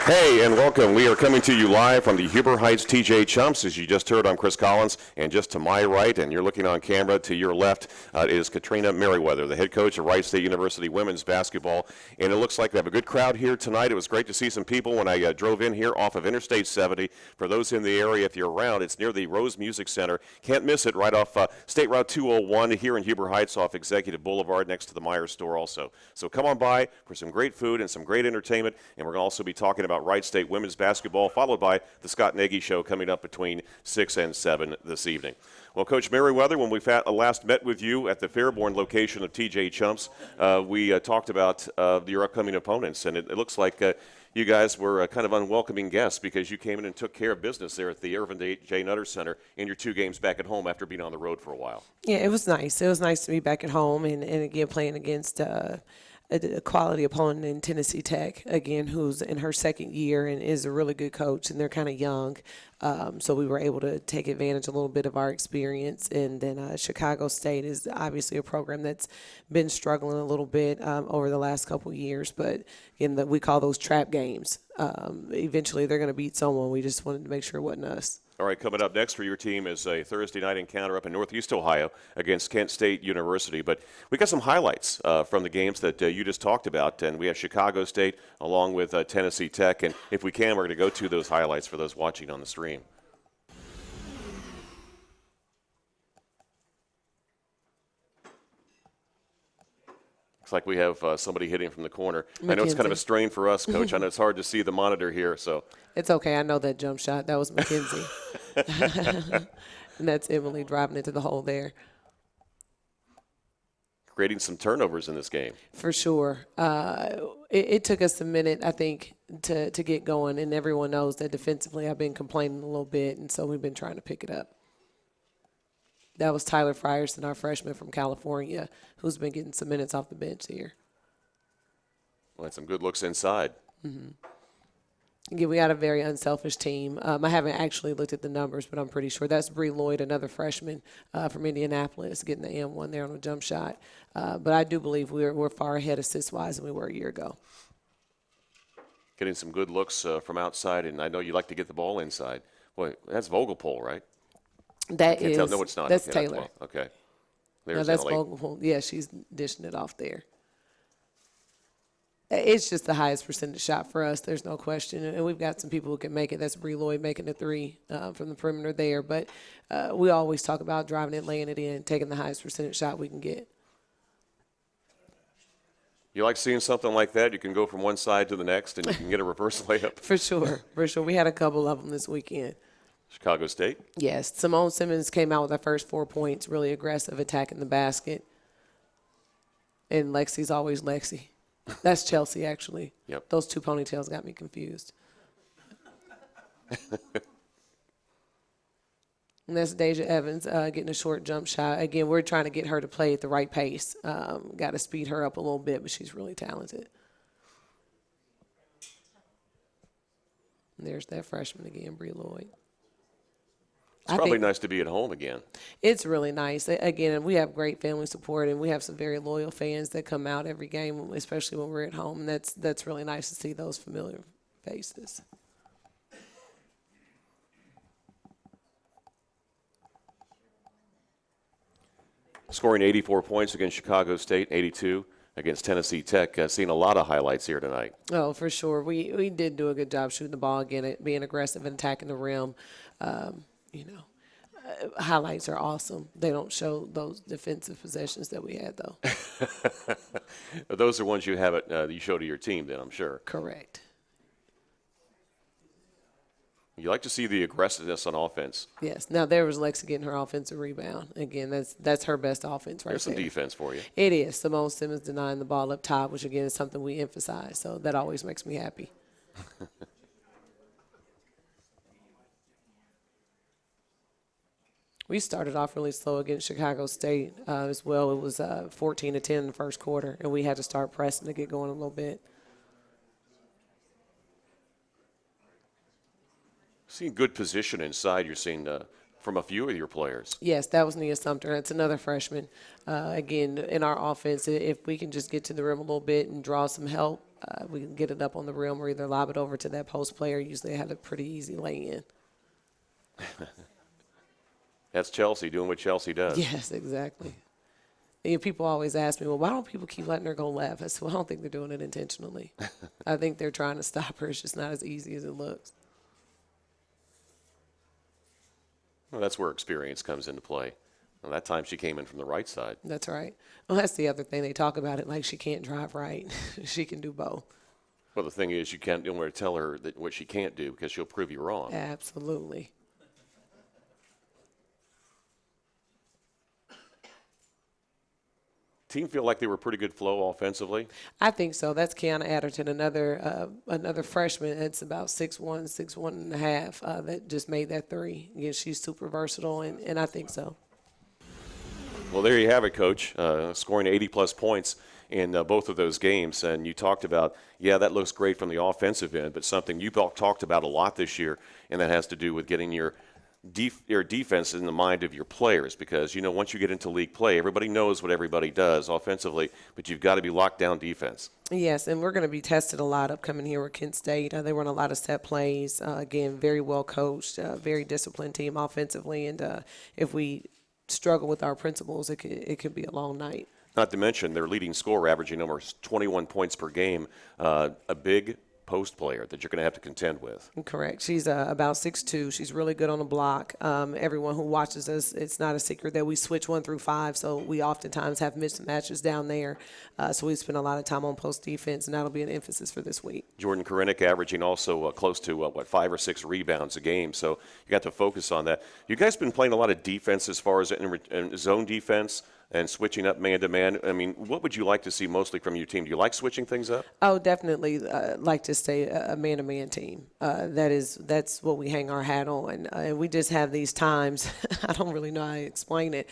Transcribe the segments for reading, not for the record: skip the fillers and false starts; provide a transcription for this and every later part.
Hey, and welcome. We are coming to you live from the Huber Heights TJ Chumps. As you just heard, I'm Chris Collins, and just to my right, and you're looking on camera, to your left is Katrina Merriweather, the head coach of Wright State University women's basketball. And it looks like we have a good crowd here tonight. It was great to see some people when I drove in here off of Interstate 70. For those in the area, if you're around, it's near the Rose Music Center. Can't miss it, right off State Route 201 here in Huber Heights off Executive Boulevard next to the Myers store also. So come on by for some great food and some great entertainment, and we're going to also be talking about Wright State women's basketball, followed by the Scott Nagy Show coming up between 6 and 7 this evening. Well, Coach Merriweather, when we last met with you at the Fairborn location of TJ Chumps, we talked about your upcoming opponents, and it looks like you guys were kind of unwelcoming guests because you came in and took care of business there at the Irvin J. Nutter Center in your 2 games back at home after being on the road for a while. Yeah, it was nice. It was nice to be back at home and again playing against a quality opponent in Tennessee Tech, again, who's in her second year and is a really good coach, and they're kind of young. So we were able to take advantage a little bit of our experience. And then Chicago State is obviously a program that's been struggling a little bit over the last couple of years. But, again, we call those trap games. Eventually they're going to beat someone. We just wanted to make sure it wasn't us. All right, coming up next for your team is a Thursday night encounter up in Northeast Ohio against Kent State University. But we got some highlights from the games that you just talked about, and we have Chicago State along with Tennessee Tech. And if we can, we're going to go to those highlights for those watching on the stream. Looks like we have somebody hitting from the corner. Mackenzie. I know it's kind of a strain for us, Coach. I know it's hard to see the monitor here, so. It's okay. I know that jump shot. That was Mackenzie. And that's Emily driving into the hole there. Creating some turnovers in this game. For sure. It took us a minute, I think, to get going, and everyone knows that defensively I've been complaining a little bit, and so we've been trying to pick it up. That was Tyler Frierson, our freshman from California, who's been getting some minutes off the bench here. Well, some good looks inside. Mm-hmm. Again, we got a very unselfish team. I haven't actually looked at the numbers, but I'm pretty sure that's Bree Lloyd, another freshman from Indianapolis, getting the M1 there on a jump shot. But I do believe we're far ahead assist-wise than we were a year ago. Getting some good looks from outside, and I know you like to get the ball inside. Boy, that's Vogelpohl, right? That is. No, it's not. That's okay, Taylor. Okay. No, that's Vogelpohl. Yeah, she's dishing it off there. It's just the highest percentage shot for us. There's no question. And we've got some people who can make it. That's Bree Lloyd making a 3 from the perimeter there. But we always talk about driving it, laying it in, taking the highest percentage shot we can get. You like seeing something like that? You can go from one side to the next and you can get a reverse layup. For sure. For sure. We had a couple of them this weekend. Chicago State? Yes. Simone Simmons came out with her first 4 points, really aggressive, attacking the basket. And Lexi's always Lexi. That's Chelsea, actually. Yep. Those 2 ponytails got me confused. And that's Deja Evans getting a short jump shot. Again, we're trying to get her to play at the right pace. Got to speed her up a little bit, but she's really talented. And there's that freshman again, Bree Lloyd. It's probably nice to be at home again. It's really nice. Again, we have great family support, and we have some very loyal fans that come out every game, especially when we're at home. And that's really nice to see those familiar faces. Scoring 84 points against Chicago State, 82 against Tennessee Tech. Seen a lot of highlights here tonight. Oh, for sure. We did do a good job shooting the ball again, being aggressive and attacking the rim. Highlights are awesome. They don't show those defensive possessions that we had, though. Those are ones you have you show to your team, then, I'm sure. Correct. You like to see the aggressiveness on offense. Yes. Now, there was Lexi getting her offensive rebound. Again, that's her best offense right there. There's some defense for you. It is. Simone Simmons denying the ball up top, which, again, is something we emphasize. So that always makes me happy. We started off really slow against Chicago State as well. It was 14-10 in the first quarter, and we had to start pressing to get going a little bit. Seeing good position inside. You're seeing from a few of your players. Yes, that was Nia Sumter. That's another freshman. Again, in our offense, if we can just get to the rim a little bit and draw some help, we can get it up on the rim or either lob it over to that post player. Usually they have a pretty easy lay-in. That's Chelsea doing what Chelsea does. Yes, exactly. And people always ask me, well, why don't people keep letting her go left? I said, well, I don't think they're doing it intentionally. I think they're trying to stop her. It's just not as easy as it looks. Well, that's where experience comes into play. Well, that time she came in from the right side. That's right. Well, that's the other thing. They talk about it like she can't drive right. She can do both. Well, the thing is, you don't want to tell her that what she can't do because she'll prove you wrong. Absolutely. Team feel like they were pretty good flow offensively. I think so. That's Kiana Adderton, another freshman. It's about 6'1", 6'1.5", that just made that three. Again, she's super versatile, and I think so. Well, there you have it, Coach, scoring 80-plus points in both of those games. And you talked about, yeah, that looks great from the offensive end, but something you've talked about a lot this year, and that has to do with getting your defense in the mind of your players, because, once you get into league play, everybody knows what everybody does offensively, but you've got to be locked down defense. Yes, and we're going to be tested a lot upcoming here with Kent State. They run a lot of set plays. Again, very well coached, very disciplined team offensively, and if we struggle with our principles, it could be a long night. Not to mention their leading scorer averaging almost 21 points per game, a big post player that you're going to have to contend with. Correct. She's about 6'2". She's really good on the block. Everyone who watches us, it's not a secret that we switch 1 through 5, so we oftentimes have mismatches down there. So we spend a lot of time on post defense, and that'll be an emphasis for this week. Jordan Korinek averaging also close to, 5 or 6 rebounds a game, so you got to focus on that. You guys been playing a lot of defense as far as in zone defense and switching up man-to-man. I mean, what would you like to see mostly from your team? Do you like switching things up? Oh, definitely like to stay a man-to-man team. That's what we hang our hat on. And we just have these times, I don't really know how to explain it.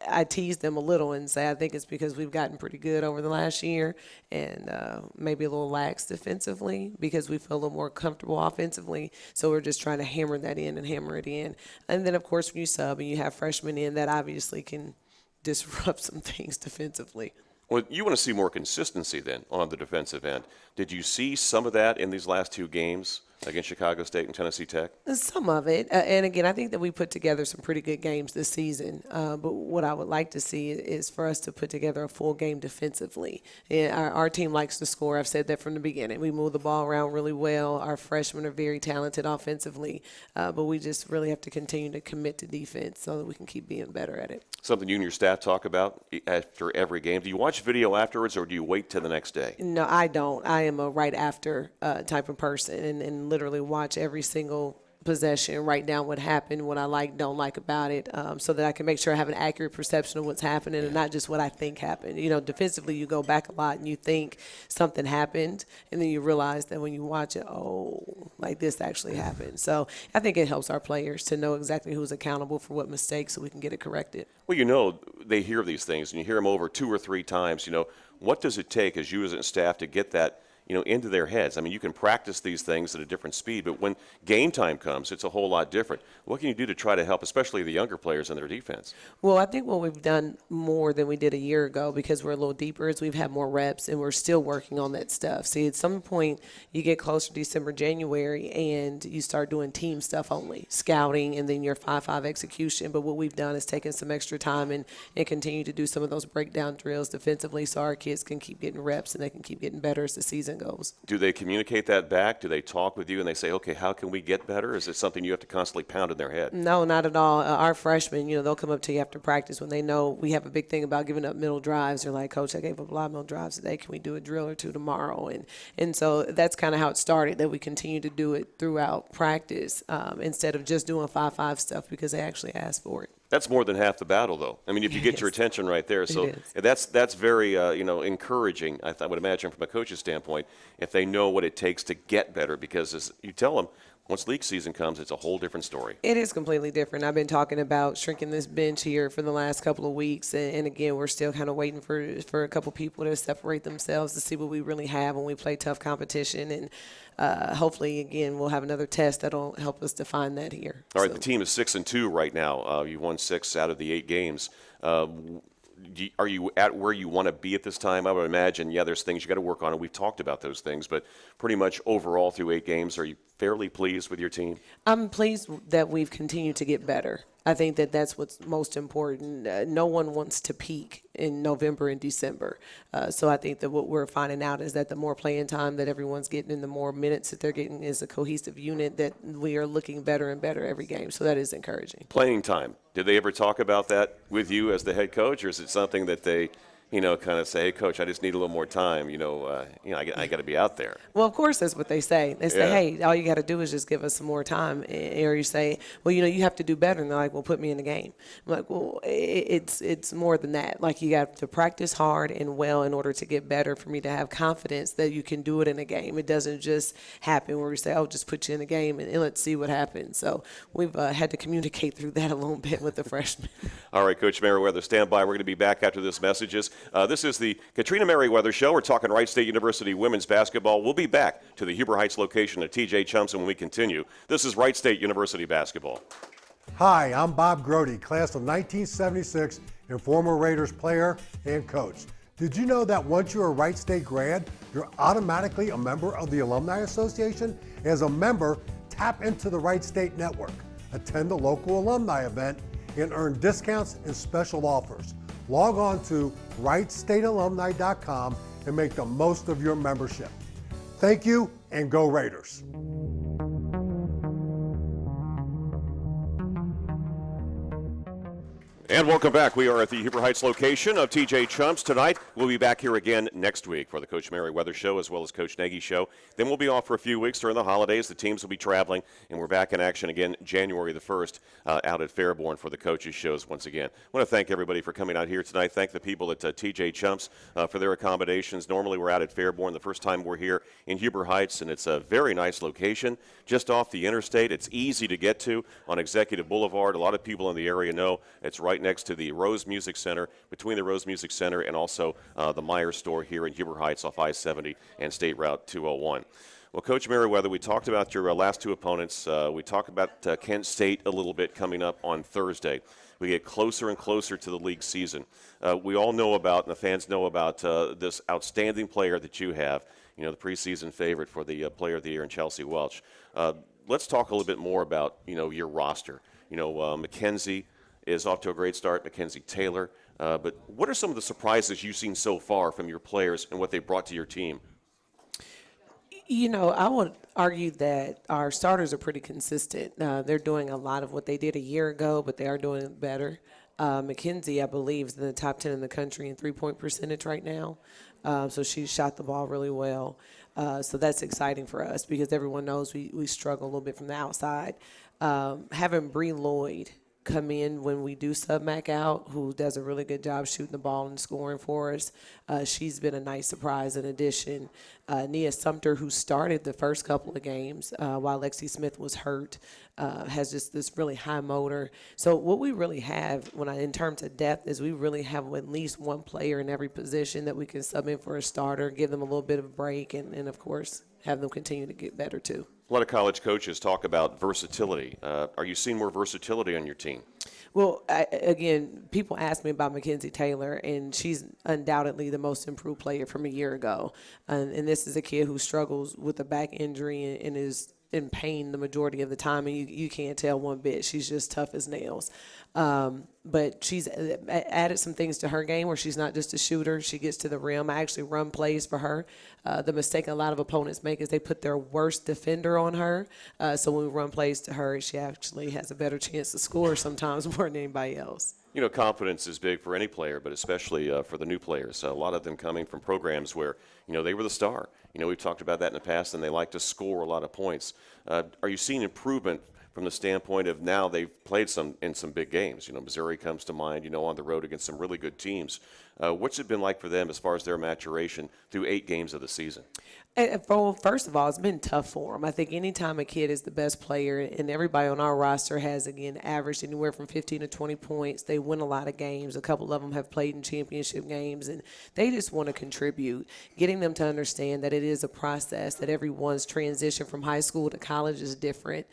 I tease them a little and say I think it's because we've gotten pretty good over the last year and maybe a little lax defensively because we feel a little more comfortable offensively. So we're just trying to hammer that in and hammer it in. And then, of course, when you sub and you have freshmen in, that obviously can disrupt some things defensively. Well, you want to see more consistency then on the defensive end. Did you see some of that in these last 2 games against Chicago State and Tennessee Tech? Some of it. And again, I think that we put together some pretty good games this season. But what I would like to see is for us to put together a full game defensively. And our team likes to score. I've said that from the beginning. We move the ball around really well. Our freshmen are very talented offensively. But we just really have to continue to commit to defense so that we can keep being better at it. Something you and your staff talk about after every game. Do you watch video afterwards or do you wait till the next day? No, I don't. I am a right after type of person and literally watch every single possession, write down what happened, what I like, don't like about it, so that I can make sure I have an accurate perception of what's happening and not just what I think happened. Defensively, you go back a lot and you think something happened, and then you realize that when you watch it, like this actually happened. So I think it helps our players to know exactly who's accountable for what mistakes so we can get it corrected. Well, they hear these things, and you hear them over 2 or 3 times. What does it take as you as a staff to get that into their heads? I mean, you can practice these things at a different speed, but when game time comes, it's a whole lot different. What can you do to try to help, especially the younger players in their defense? Well, I think what we've done more than we did a year ago, because we're a little deeper, is we've had more reps, and we're still working on that stuff. See, at some point, you get closer to December, January, and you start doing team stuff only, scouting, and then your 5-5 execution. But what we've done is taken some extra time and continue to do some of those breakdown drills defensively so our kids can keep getting reps and they can keep getting better as the season goes. Do they communicate that back? Do they talk with you and they say, okay, how can we get better? Is it something you have to constantly pound in their head? No, not at all. Our freshmen, they'll come up to you after practice when they know we have a big thing about giving up middle drives. They're like, Coach, I gave up a lot of middle drives today. Can we do a drill or 2 tomorrow? And so that's kind of how it started, that we continue to do it throughout practice instead of just doing 5-5 stuff because they actually asked for it. That's more than half the battle, though. I mean, if you get your attention right there. So that's very, encouraging, I would imagine, from a coach's standpoint, if they know what it takes to get better, because as you tell them, once league season comes, it's a whole different story. It is completely different. I've been talking about shrinking this bench here for the last couple of weeks, and again, we're still kind of waiting for a couple people to separate themselves to see what we really have when we play tough competition, and hopefully, again, we'll have another test that'll help us define that here. All right, the team is 6-2 right now. You've won 6 out of the 8 games. Are you at where you want to be at this time? I would imagine, yeah, there's things you got to work on, and we've talked about those things, but pretty much overall through 8 games, are you fairly pleased with your team? I'm pleased that we've continued to get better. I think that that's what's most important. No one wants to peak in November and December. So I think that what we're finding out is that the more playing time that everyone's getting and the more minutes that they're getting is a cohesive unit, that we are looking better and better every game. So that is encouraging. Playing time. Did they ever talk about that with you as the head coach, or is it something that they kind of say, hey, coach, I just need a little more time. I got to be out there. Well, of course, that's what they say. They say, Yeah. hey, all you got to do is just give us some more time. Or you say, well, you have to do better. And they're like, well, put me in the game. I'm like, well, it's more than that. Like, you got to practice hard and well in order to get better for me to have confidence that you can do it in a game. It doesn't just happen where we say, oh, just put you in a game and let's see what happens. So we've had to communicate through that a little bit with the freshmen. All right, Coach Merriweather, stand by. We're going to be back after this messages. This is the Katrina Merriweather Show. We're talking Wright State University women's basketball. We'll be back to the Huber Heights location of TJ Chumson when we continue. This is Wright State University basketball. Hi, I'm Bob Grody, class of 1976 and former Raiders player and coach. Did you know that once you're a Wright State grad, you're automatically a member of the Alumni Association? As a member, tap into the Wright State Network, attend a local alumni event, and earn discounts and special offers. Log on to wrightstatealumni.com and make the most of your membership. Thank you, and go Raiders. And welcome back. We are at the Huber Heights location of TJ Chumps tonight. We'll be back here again next week for the Coach Merriweather Show as well as Coach Nagy Show. Then we'll be off for a few weeks during the holidays. The teams will be traveling, and we're back in action again January the 1st out at Fairborn for the coaches' shows once again. I want to thank everybody for coming out here tonight. Thank the people at TJ Chumps for their accommodations. Normally we're out at Fairborn. The first time we're here in Huber Heights, and it's a very nice location just off the interstate. It's easy to get to on Executive Boulevard. A lot of people in the area know it's right next to the Rose Music Center, between the Rose Music Center and also the Meyer store here in Huber Heights off I-70 and State Route 201. Well, Coach Merriweather, we talked about your last 2 opponents. We talked about Kent State a little bit coming up on Thursday. We get closer and closer to the league season. We all know about, and the fans know about, this outstanding player that you have, the preseason favorite for the Player of the Year in Chelsea Welch. Let's talk a little bit more about, your roster. Mackenzie is off to a great start, Mackenzie Taylor. But what are some of the surprises you've seen so far from your players and what they brought to your team? I would argue that our starters are pretty consistent. They're doing a lot of what they did a year ago, but they are doing it better. Mackenzie, I believe, is in the top 10 in the country in three-point percentage right now. So she shot the ball really well. So that's exciting for us because everyone knows we struggle a little bit from the outside. Having Bree Lloyd come in when we do sub Mac out, who does a really good job shooting the ball and scoring for us. She's been a nice surprise in addition. Nia Sumter, who started the first couple of games while Lexi Smith was hurt, has just this really high motor. So what we really have in terms of depth is we really have at least one player in every position that we can sub in for a starter, give them a little bit of a break, and of course, have them continue to get better too. A lot of college coaches talk about versatility. Are you seeing more versatility on your team? Well, again, people ask me about Mackenzie Taylor, and she's undoubtedly the most improved player from a year ago. And this is a kid who struggles with a back injury and is in pain the majority of the time, and you can't tell one bit. She's just tough as nails. But she's added some things to her game where she's not just a shooter. She gets to the rim. I actually run plays for her. The mistake a lot of opponents make is they put their worst defender on her. So when we run plays to her, she actually has a better chance to score sometimes more than anybody else. Confidence is big for any player, but especially for the new players. A lot of them coming from programs where, they were the star. We've talked about that in the past, and they like to score a lot of points. Are you seeing improvement from the standpoint of now they've played in some big games? Missouri comes to mind, on the road against some really good teams. What's it been like for them as far as their maturation through 8 games of the season? First of all, it's been tough for them. I think anytime a kid is the best player, and everybody on our roster has, again, averaged anywhere from 15 to 20 points, they win a lot of games. A couple of them have played in championship games, and they just want to contribute. Getting them to understand that it is a process, that everyone's transition from high school to college is different.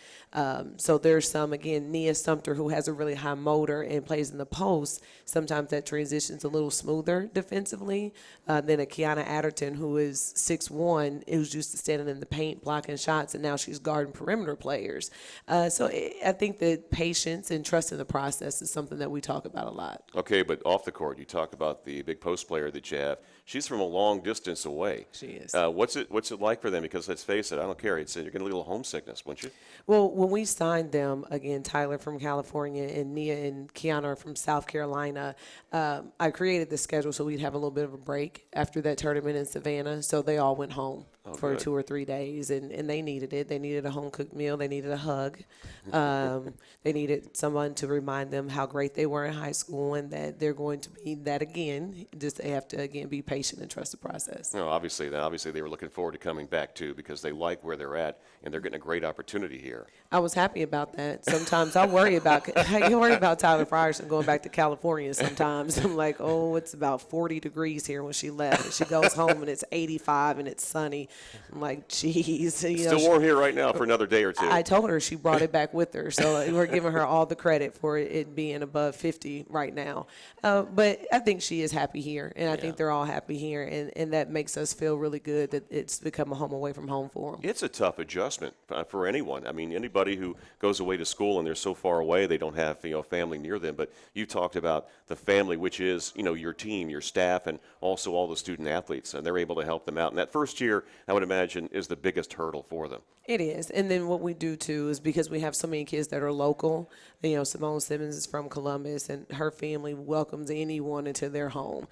So there's some, again, Nia Sumter, who has a really high motor and plays in the post. Sometimes that transition's a little smoother defensively than a Kiana Adderton, who is 6'1", who's used to standing in the paint, blocking shots, and now she's guarding perimeter players. I think that patience and trust in the process is something that we talk about a lot. Okay, but off the court, you talk about the big post player that you have. She's from a long distance away. She is. What's it like for them? Because let's face it, I don't care. You're going to get a little homesickness, wouldn't you? Well, when we signed them, again, Tyler from California and Nia and Kiana are from South Carolina, I created the schedule so we'd have a little bit of a break after that tournament in Savannah. So they all went home for good. 2 or 3 days, and they needed it. They needed a home-cooked meal. They needed a hug. They needed someone to remind them how great they were in high school and that they're going to be that again. Just they have to, again, be patient and trust the process. No, obviously they were looking forward to coming back, too, because they like where they're at, and they're getting a great opportunity here. I was happy about that. Sometimes I worry about Tyler Frierson going back to California sometimes. I'm like, oh, it's about 40 degrees here when she left. And she goes home and it's 85 and it's sunny. I'm like, geez. Still warm here right now for another day or two. I told her she brought it back with her. So we're giving her all the credit for it being above 50 right now. But I think she is happy here, and I think they're all happy here. And that makes us feel really good that it's become a home away from home for them. It's a tough adjustment for anyone. I mean, anybody who goes away to school and they're so far away, they don't have family near them. But you talked about the family, which is your team, your staff, and also all the student athletes, and they're able to help them out. And that first year, I would imagine, is the biggest hurdle for them. It is. And then what we do, too, is because we have so many kids that are local, Simone Simmons is from Columbus, and her family welcomes anyone into their home.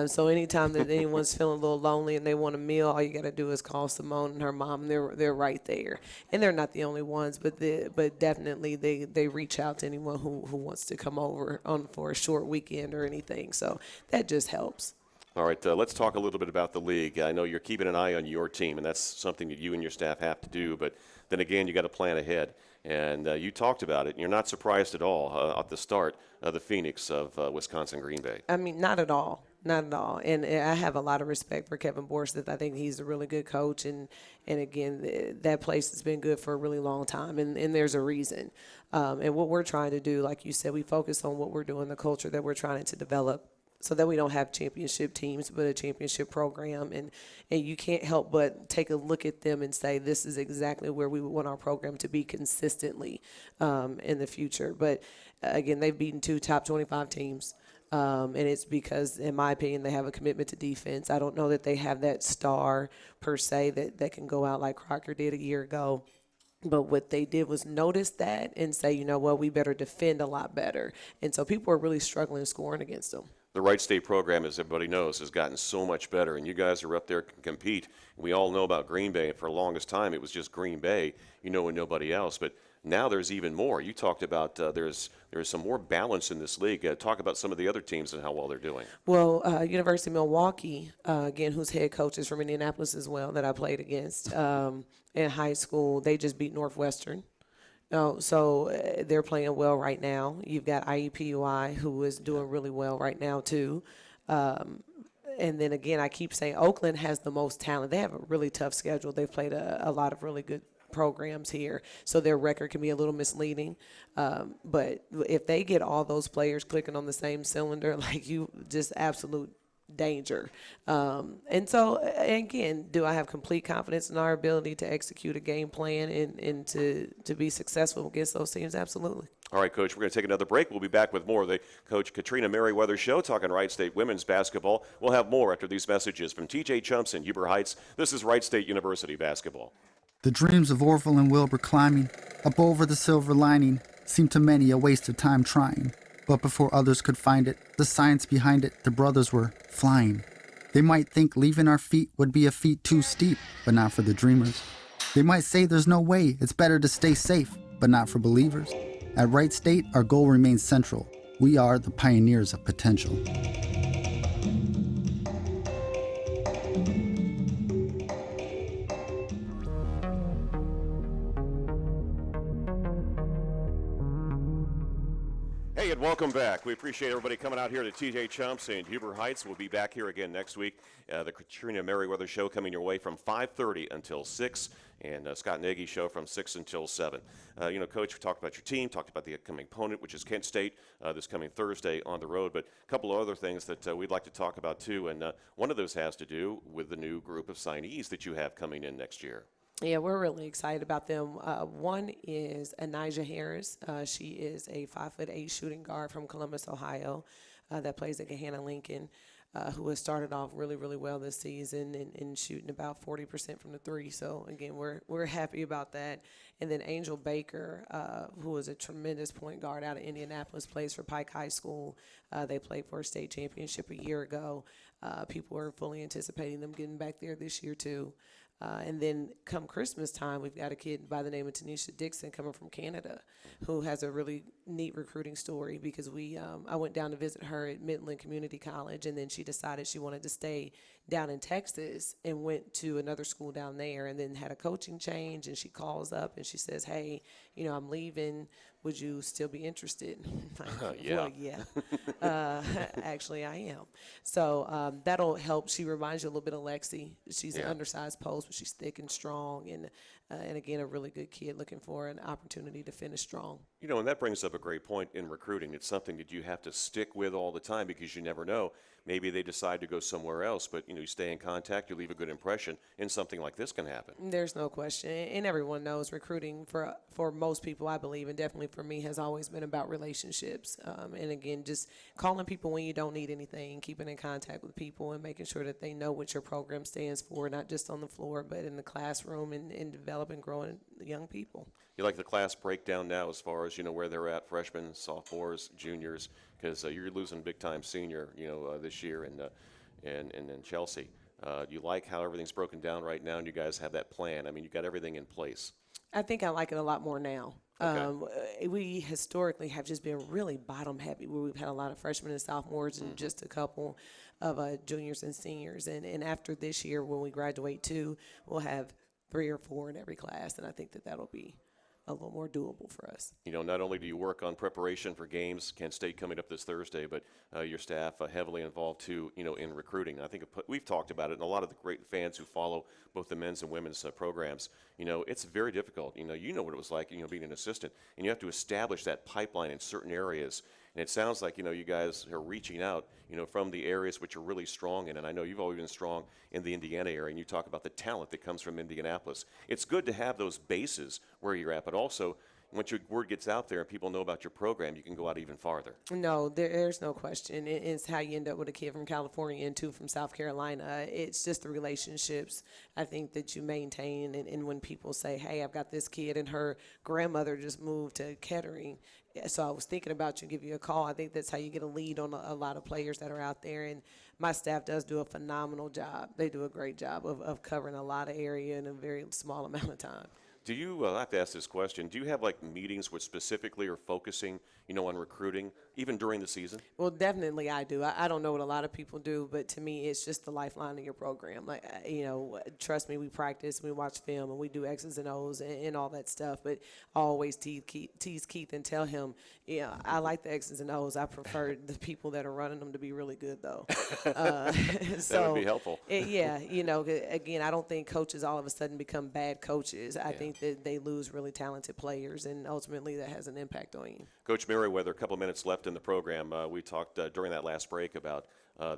So anytime that anyone's feeling a little lonely and they want a meal, all you got to do is call Simone and her mom, and they're right there. And they're not the only ones, but definitely they reach out to anyone who wants to come over for a short weekend or anything. So that just helps. All right, let's talk a little bit about the league. I know you're keeping an eye on your team, and that's something that you and your staff have to do. But then again, you got to plan ahead. And you talked about it, and you're not surprised at all at the start of the Phoenix of Wisconsin Green Bay. I mean, not at all. Not at all. And I have a lot of respect for Kevin Borseth. I think he's a really good coach. And again, that place has been good for a really long time. And there's a reason. And what we're trying to do, like you said, we focus on what we're doing, the culture that we're trying to develop, so that we don't have championship teams, but a championship program. And you can't help but take a look at them and say, this is exactly where we would want our program to be consistently in the future. But, again, they've beaten 2 top 25 teams. And it's because, in my opinion, they have a commitment to defense. I don't know that they have that star, per se, that can go out like Crocker did a year ago. But what they did was notice that and say, you know what, we better defend a lot better. And so people are really struggling scoring against them. The Wright State program, as everybody knows, has gotten so much better, and you guys are up there to compete. We all know about Green Bay, and for the longest time it was just Green Bay, and nobody else. But now there's even more. You talked about there's some more balance in this league. Talk about some of the other teams and how well they're doing. Well, University of Milwaukee, again, whose head coach is from Indianapolis as well, that I played against in high school, they just beat Northwestern. So they're playing well right now. You've got IUPUI, who is doing really well right now, too. And then, again, I keep saying Oakland has the most talent. They have a really tough schedule. They've played a lot of really good programs here, so their record can be a little misleading. But if they get all those players clicking on the same cylinder, just absolute danger. And so, again, do I have complete confidence in our ability to execute a game plan and to be successful against those teams? Absolutely. All right, Coach, we're going to take another break. We'll be back with more of the Coach Katrina Merriweather Show, talking Wright State women's basketball. We'll have more after these messages from TJ Chumps in Huber Heights. This is Wright State University basketball. The dreams of Orville and Wilbur climbing up over the silver lining seemed to many a waste of time trying. But before others could find it, the science behind it, the brothers were flying. They might think leaving our feet would be a feat too steep, but not for the dreamers. They might say there's no way, it's better to stay safe, but not for believers. At Wright State, our goal remains central. We are the pioneers of potential. Hey, And welcome back. We appreciate everybody coming out here to TJ Chumps in Huber Heights. We'll be back here again next week. The Katrina Merriweather Show coming your way from 5:30 until 6, and Scott Nagy Show from 6 until 7. Coach, we talked about your team, talked about the upcoming opponent, which is Kent State, this coming Thursday on the road, but a couple of other things that we'd like to talk about too, and one of those has to do with the new group of signees that you have coming in next year. Yeah, we're really excited about them. One is Anijah Harris. She is a 5'8" shooting guard from Columbus, Ohio, that plays at Gahanna Lincoln, who has started off really, really well this season and shooting about 40% from the three. So again, we're happy about that. And then Angel Baker, who is a tremendous point guard out of Indianapolis, plays for Pike High School. They played for a state championship a year ago. People are fully anticipating them getting back there this year too. And then come Christmas time, we've got a kid by the name of Tanisha Dixon coming from Canada who has a really neat recruiting story because I went down to visit her at Midland Community College, and then she decided she wanted to stay down in Texas and went to another school down there and then had a coaching change, and she calls up and she says, hey, I'm leaving. Would you still be interested? Like, yeah. Well, yeah. Actually, I am. So that'll help. She reminds you a little bit of Lexi. She's an undersized post, but she's thick and strong, and again, a really good kid looking for an opportunity to finish strong. And that brings up a great point in recruiting. It's something that you have to stick with all the time because you never know. Maybe they decide to go somewhere else, but you stay in contact, you leave a good impression, and something like this can happen. There's no question, and everyone knows recruiting for most people, I believe, and definitely for me, has always been about relationships. And again, just calling people when you don't need anything, keeping in contact with people, and making sure that they know what your program stands for, not just on the floor, but in the classroom and developing, growing young people. You like the class breakdown now as far as where they're at, freshmen, sophomores, juniors, because you're losing big time senior this year in Chelsea. Do you like how everything's broken down right now, and you guys have that plan? I mean, you got everything in place. I think I like it a lot more now. Okay. We historically have just been really bottom heavy, where we've had a lot of freshmen and sophomores and just a couple of juniors and seniors. And after this year, when we graduate too, we'll have 3 or 4 in every class, and I think that'll be a little more doable for us. Not only do you work on preparation for games, Kent State coming up this Thursday, but your staff heavily involved too, in recruiting. I think we've talked about it, and a lot of the great fans who follow both the men's and women's programs, it's very difficult. You know what it was like, being an assistant, and you have to establish that pipeline in certain areas. And it sounds like, you guys are reaching out, from the areas which you're really strong in. And I know you've always been strong in the Indiana area, and you talk about the talent that comes from Indianapolis. It's good to have those bases where you're at, but also once your word gets out there and people know about your program, you can go out even farther. No, there's no question. It's how you end up with a kid from California and 2 from South Carolina. It's just the relationships, I think, that you maintain. And when people say, hey, I've got this kid and her grandmother just moved to Kettering, so I was thinking about you, give you a call. I think that's how you get a lead on a lot of players that are out there. And my staff does do a phenomenal job. They do a great job of covering a lot of area in a very small amount of time. Do you, I have to ask this question, do you have meetings which specifically are focusing, on recruiting, even during the season? Well, definitely I do. I don't know what a lot of people do, but to me, it's just the lifeline of your program. Trust me, we practice, we watch film, and we do X's and O's and all that stuff, but I always tease Keith and tell him, I like the X's and O's. I prefer the people that are running them to be really good, though. That would be helpful. Again, I don't think coaches all of a sudden become bad coaches. I think that they lose really talented players, and ultimately that has an impact on you. Coach Merriweather, a couple minutes left in the program. We talked during that last break about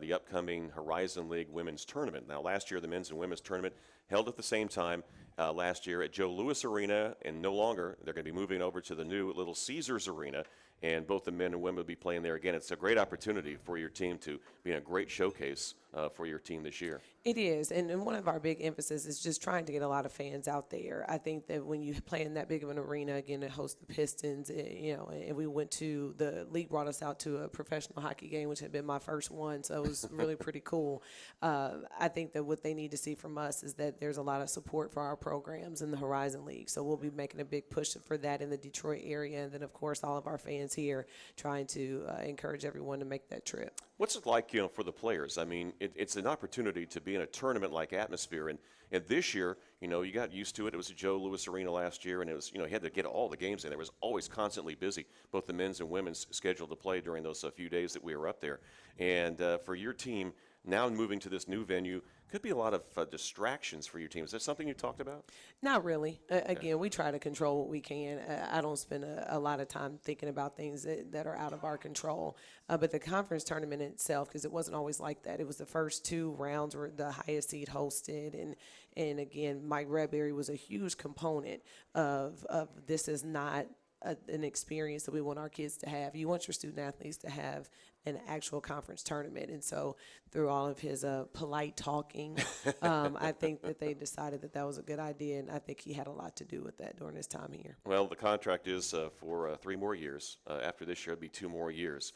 the upcoming Horizon League women's tournament. Now, last year, the men's and women's tournament held at the same time last year at Joe Louis Arena, and no longer. They're going to be moving over to the new Little Caesars Arena, and both the men and women will be playing there again. It's a great opportunity for your team to be in a great showcase for your team this year. It is, and one of our big emphasis is just trying to get a lot of fans out there. I think that when you play in that big of an arena, again, to host the Pistons, and we went to, the league brought us out to a professional hockey game, which had been my first one, so it was really pretty cool. I think that what they need to see from us is that there's a lot of support for our programs in the Horizon League, so we'll be making a big push for that in the Detroit area, and then, of course, all of our fans here trying to encourage everyone to make that trip. What's it like, for the players? I mean, it's an opportunity to be in a tournament-like atmosphere, and this year, you got used to it. It was at Joe Louis Arena last year, and it was, you had to get all the games in. It was always constantly busy, both the men's and women's scheduled to play during those few days that we were up there. And for your team, now moving to this new venue, could be a lot of distractions for your team. Is that something you talked about? Not really. Again, we try to control what we can. I don't spend a lot of time thinking about things that are out of our control. But the conference tournament itself, because it wasn't always like that. It was the first 2 rounds were the highest seed hosted. And again, Mike Redberry was a huge component of this is not an experience that we want our kids to have. You want your student athletes to have an actual conference tournament. And so through all of his polite talking, I think that they decided that was a good idea. And I think he had a lot to do with that during his time here. Well, the contract is for 3 more years. After this year, it'll be 2 more years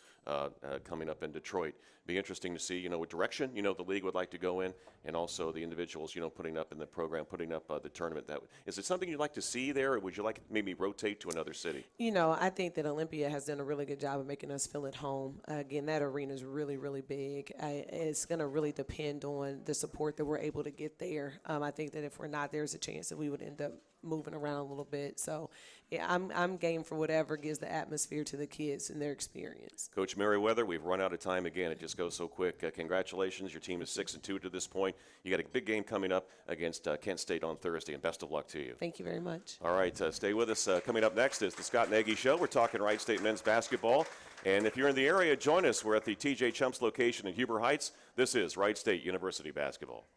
coming up in Detroit. Be interesting to see, what direction, the league would like to go in, and also the individuals, putting up in the program, putting up the tournament. Is it something you'd like to see there, or would you like it maybe rotate to another city? I think that Olympia has done a really good job of making us feel at home. Again, that arena is really, really big. It's going to really depend on the support that we're able to get there. I think that if we're not, there's a chance that we would end up moving around a little bit. So, yeah, I'm game for whatever gives the atmosphere to the kids and their experience. Coach Merriweather, we've run out of time again. It just goes so quick. Congratulations. Your team is 6-2 to this point. You got a big game coming up against Kent State on Thursday, and best of luck to you. Thank you very much. All right, stay with us. Coming up next is the Scott Nagy Show. We're talking Wright State men's basketball. And if you're in the area, join us. We're at the TJ Chumps location in Huber Heights. This is Wright State University basketball.